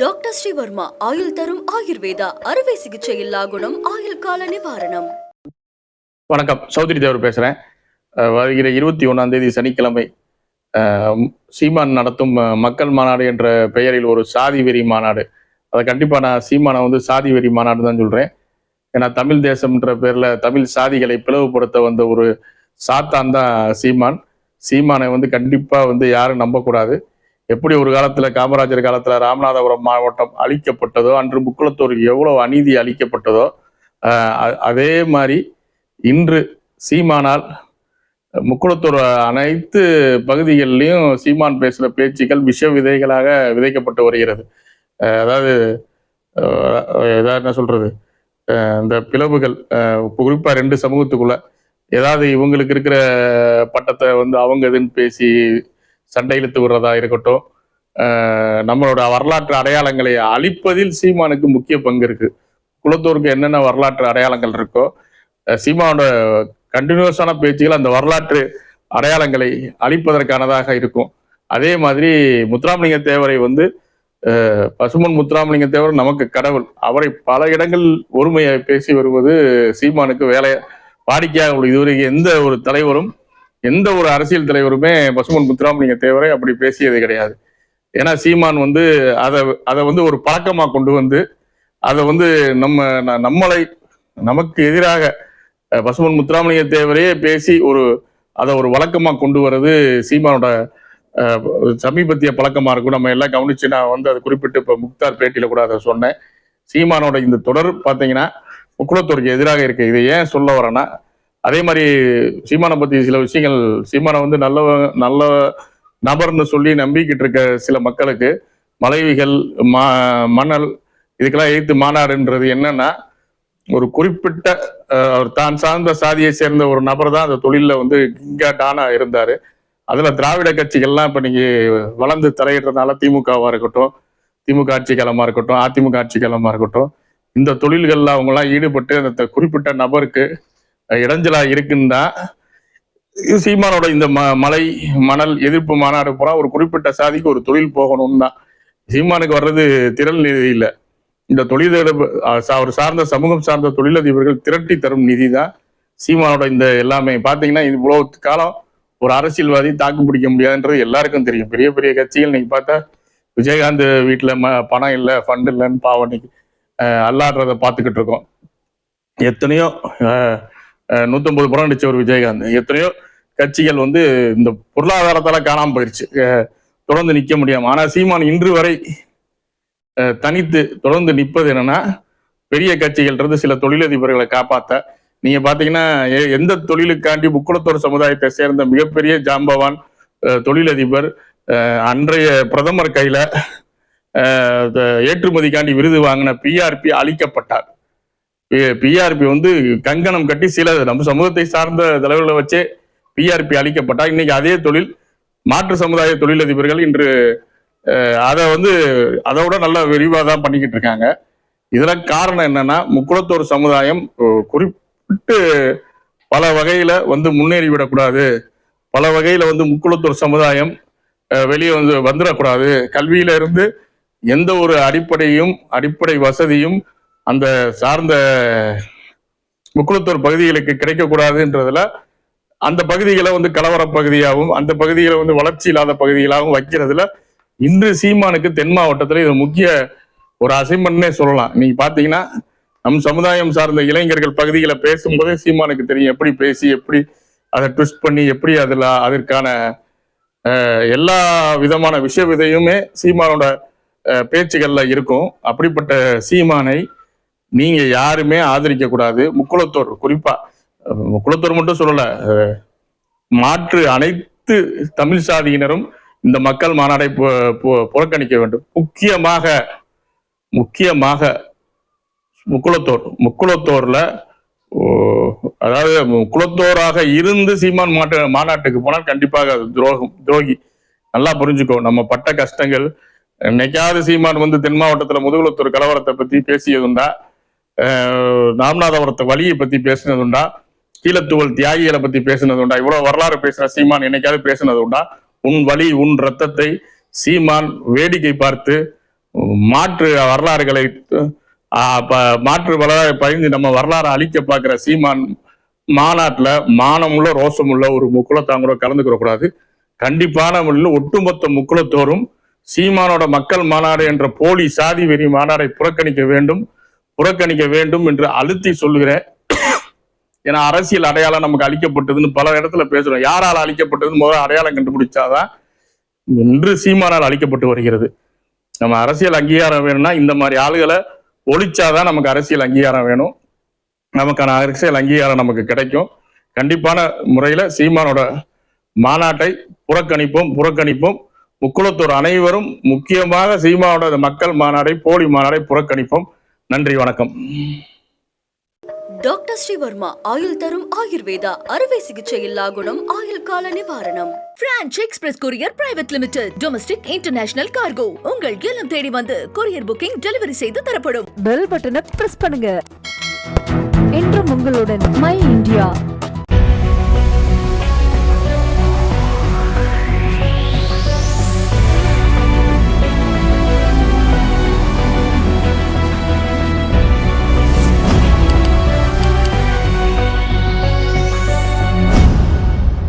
Doctor Sreevarma ஆயுள் தரும் ஆயுர்வேதா அறுவை சிகிச்சையில்லா குணம் ஆயுள் கால நிவாரணம். வணக்கம், சௌத்ரி தேவர் பேசுகிறேன். வருகிற 21 சனிக்கிழமை சீமான் நடத்தும் மக்கள் மாநாடு என்ற பெயரில் ஒரு சாதி வெறி மாநாடு. அதை கண்டிப்பாக நான் சீமானை சாதி வெறி மாநாடு தான் சொல்கிறேன். ஏன்னா தமிழ் தேசம்ன்ற பேரில் தமிழ் சாதிகளை பிளவுபடுத்த வந்த ஒரு சாத்தான் தான் சீமான். சீமானை கண்டிப்பாக யாரும் நம்பக்கூடாது. எப்படி ஒரு காலத்தில் காமராஜர் காலத்தில் ராமநாதபுரம் மாவட்டம் அழிக்கப்பட்டதோ, அன்று முக்குளத்தூருக்கு எவ்வளோ அநீதி அளிக்கப்பட்டதோ, அதே மாதிரி இன்று சீமானால் முக்குளத்தூர் அனைத்து பகுதிகளிலையும் சீமான் பேசுகிற பேச்சுக்கள் விஷ விதைகளாக விதைக்கப்பட்டு வருகிறது. அதாவது என்ன சொல்றது, இந்த பிளவுகள் குறிப்பாக 2 சமூகத்துக்குள்ள ஏதாவது இவங்களுக்கு இருக்கிற பட்டத்தை அவங்க இதுன்னு பேசி சண்டை இழுத்து விடுறதா இருக்கட்டும், நம்மளோட வரலாற்று அடையாளங்களை அழிப்பதில் சீமானுக்கு முக்கிய பங்கு இருக்கு. குளத்தூருக்கு என்னென்ன வரலாற்று அடையாளங்கள் இருக்கோ, சீமானோட கண்டினியூஸான பேச்சுகள் அந்த வரலாற்று அடையாளங்களை அழிப்பதற்கானதாக இருக்கும். அதே மாதிரி முத்துராமலிங்க தேவரை பசுமன் முத்துராமலிங்க தேவர் நமக்கு கடவுள். அவரை பல இடங்கள் ஒருமையை பேசி வருவது சீமானுக்கு வாடிக்கையாக உள்ளது. இதுவரைக்கும் எந்த ஒரு தலைவரும், எந்த ஒரு அரசியல் தலைவருமே பசுமன் முத்துராமலிங்க தேவரை அப்படி பேசியது கிடையாது. ஏன்னா சீமான் அதை ஒரு பழக்கமா கொண்டு அதை நம்மளை நமக்கு எதிராக பசுமன் முத்துராமலிங்க தேவரையே பேசி அதை ஒரு வழக்கமா கொண்டு வர்றது சீமானோட சமீபத்திய பழக்கமா இருக்கும். நம்ம எல்லாம் கவனிச்சு நான் அதை குறிப்பிட்டு இப்போ முக்தார் பேட்டியில கூட அதை சொன்னேன். சீமானோட இந்த தொடர் பார்த்தீங்கன்னா முக்குளத்தூருக்கு எதிராக இருக்கு. இதை ஏன் சொல்ல வரேன்னா, அதே மாதிரி சீமானை பத்தி சில விஷயங்கள், சீமானை நல்ல நபர்னு சொல்லி நம்பிக்கிட்டு இருக்க சில மக்களுக்கு மலைவிகள் மணல் இதுக்கெல்லாம் எதிர்த்து மாநாடுன்றது என்னன்னா, ஒரு குறிப்பிட்ட தான் சார்ந்த சாதியை சேர்ந்த ஒரு நபர் தான் அந்த தொழிலில் கிங்காட்டானா இருந்தாரு. அதுல திராவிட கட்சிகள்லாம் இப்ப நீங்க வளர்ந்து தலையிடுறதுனால திமுகவா இருக்கட்டும், திமுக ஆட்சி காலமா இருக்கட்டும், அதிமுக ஆட்சி காலமா இருக்கட்டும், இந்த தொழில்கள்ல அவங்கெல்லாம் ஈடுபட்டு அந்த குறிப்பிட்ட நபருக்கு இடைஞ்சலா இருக்குன்னா, சீமானோட இந்த மலை மணல் எதிர்ப்பு மாநாடு போறா ஒரு குறிப்பிட்ட சாதிக்கு ஒரு தொழில் போகணும்னு தான். சீமானுக்கு வர்றது திரள் நிதி இல்லை. இந்த அவர் சார்ந்த சமூகம் சார்ந்த தொழிலதிபர்கள் திரட்டி தரும் நிதி தான் சீமானோட இந்த எல்லாமே. பாத்தீங்கன்னா இவ்வளவு காலம் ஒரு அரசியல்வாதி தாக்கு பிடிக்க முடியாதுன்றது எல்லாருக்கும் தெரியும். பெரிய பெரிய கட்சிகள் நீங்க பார்த்தா விஜயகாந்த் வீட்டுல பணம் இல்லை, ஃபண்ட் இல்லைன்னு பாவனைக்கு அல்லாடுறத பார்த்துக்கிட்டு இருக்கோம். எத்தனையோ 150 படம் அடிச்ச ஒரு விஜயகாந்த், எத்தனையோ கட்சிகள் இந்த பொருளாதாரத்தால காணாம போயிடுச்சு, தொடர்ந்து நிக்க முடியாம. ஆனா சீமான் இன்று வரை தனித்து தொடர்ந்து நிற்பது என்னன்னா, பெரிய கட்சிகள்ன்றது சில தொழிலதிபர்களை காப்பாத்த. நீங்க பாத்தீங்கன்னா எந்த தொழிலுக்காண்டி முக்குளத்தூர் சமுதாயத்தை சேர்ந்த மிகப்பெரிய ஜாம்பவான் தொழிலதிபர் அன்றைய பிரதமர் கையில ஏற்றுமதிக்காண்டி விருது வாங்கின பிஆர்பி அழிக்கப்பட்டார். பிஆர்பி கங்கணம் கட்டி சில நம்ம சமூகத்தை சார்ந்த தலைவர்களை வச்சே பிஆர்பி அழிக்கப்பட்டா. இன்னைக்கு அதே தொழில் மாற்று சமுதாய தொழிலதிபர்கள் இன்று அதை அதோட நல்ல விரிவாக தான் பண்ணிக்கிட்டு இருக்காங்க. இதுல காரணம் என்னன்னா, முக்குளத்தூர் சமுதாயம் குறிப்பிட்டு பல வகையில முன்னேறி விடக்கூடாது, பல வகையில முக்குளத்தூர் சமுதாயம் வெளியே வந்துடக்கூடாது, கல்வியில இருந்து எந்த ஒரு அடிப்படை வசதியும் அந்த சார்ந்த முக்குளத்தூர் பகுதிகளுக்கு கிடைக்கக்கூடாதுன்றதுல அந்த பகுதிகளை கலவர பகுதியாகவும் அந்த பகுதிகளை வளர்ச்சி இல்லாத பகுதிகளாகவும் வைக்கிறதுல இன்று சீமானுக்கு தென் மாவட்டத்துல இது முக்கிய ஒரு அசைன்மெண்ட்னே சொல்லலாம். நீங்க பாத்தீங்கன்னா நம் சமுதாயம் சார்ந்த இளைஞர்கள் பகுதிகளை பேசும்போதே சீமானுக்கு தெரியும் எப்படி பேசி, எப்படி அதை ட்விஸ்ட் பண்ணி, எப்படி அதற்கான எல்லா விதமான விஷய விதையுமே சீமானோட பேச்சுகள்ல இருக்கும். அப்படிப்பட்ட சீமானை நீங்க யாருமே ஆதரிக்க கூடாது. முக்குளத்தூர் குறிப்பா, முக்குளத்தூர் மட்டும் சொல்லல, மாற்று அனைத்து தமிழ் சாதியினரும் இந்த மக்கள் மாநாடை புறக்கணிக்க வேண்டும். முக்கியமாக முக்குளத்தூர்ல, அதாவது முக்குளத்தோராக இருந்து சீமான் மாநாட்டுக்கு போனால் கண்டிப்பாக அது துரோகி. நல்லா புரிஞ்சுக்கோ. நம்ம பட்ட கஷ்டங்கள் என்னைக்காவது சீமான் தென் மாவட்டத்துல முதுகுளத்தூர் கலவரத்தை பத்தி பேசியதுண்டா, ராமநாதபுரத்தை வழியை பத்தி பேசினதுண்டா, கீழத்தூவல் தியாகிகளை பத்தி பேசினதுண்டா? இவ்வளவு வரலாறு பேசுற சீமான் என்னைக்காவது பேசினதுண்டா? உன் வலி உன் ரத்தத்தை சீமான் வேடிக்கை பார்த்து மாற்று வரலாறுகளை மாற்று வரலாறு பயந்து நம்ம வரலாறு அழிக்க பார்க்குற சீமான் மாநாட்டில் மானமுள்ள ரோசமுள்ள ஒரு முக்குளத்தாங்கூட கலந்துக்கிற கூடாது. கண்டிப்பான முறையில் ஒட்டுமொத்த முக்குளத்தோறும் சீமானோட மக்கள் மாநாடு என்ற போலி சாதி வெறி மாநாடை புறக்கணிக்க வேண்டும் என்று அழுத்தி சொல்லுகிறேன். ஏன்னா அரசியல் அடையாளம் நமக்கு அளிக்கப்பட்டதுன்னு பல இடத்துல பேசுறோம். யாரால் அளிக்கப்பட்டதுன்னு முதல்ல அடையாளம் கண்டுபிடிச்சாதான் இன்று சீமானால் அளிக்கப்பட்டு வருகிறது. நம்ம அரசியல் அங்கீகாரம் வேணும்னா இந்த மாதிரி ஆளுகளை ஒழிச்சாதான் நமக்கு அரசியல் அங்கீகாரம் வேணும். நமக்கான அரசியல் அங்கீகாரம் நமக்கு கிடைக்கும். கண்டிப்பான முறையில சீமானோட மாநாட்டை புறக்கணிப்போம். முக்குளத்தோர் அனைவரும் முக்கியமாக சீமானோட மக்கள் மாநாடை போலி மாநாடை புறக்கணிப்போம். நன்றி, வணக்கம். டாக்டர் ஸ்ரீவர்மா ஆயுள் தரும் ஆயுர்வேதா அறுவை சிகிச்சை இல்லா குணம் ஆயுள் கால நிவாரணம். Branch express courier private limited. Domestic international cargo. உங்கள் இல்லம் தேடி வந்து கொரியர் புக்கிங் டெலிவரி செய்து தரப்படும். பெல் பட்டனை பிரஸ் பண்ணுங்க. என்றும் உங்களுடன் மை இந்தியா.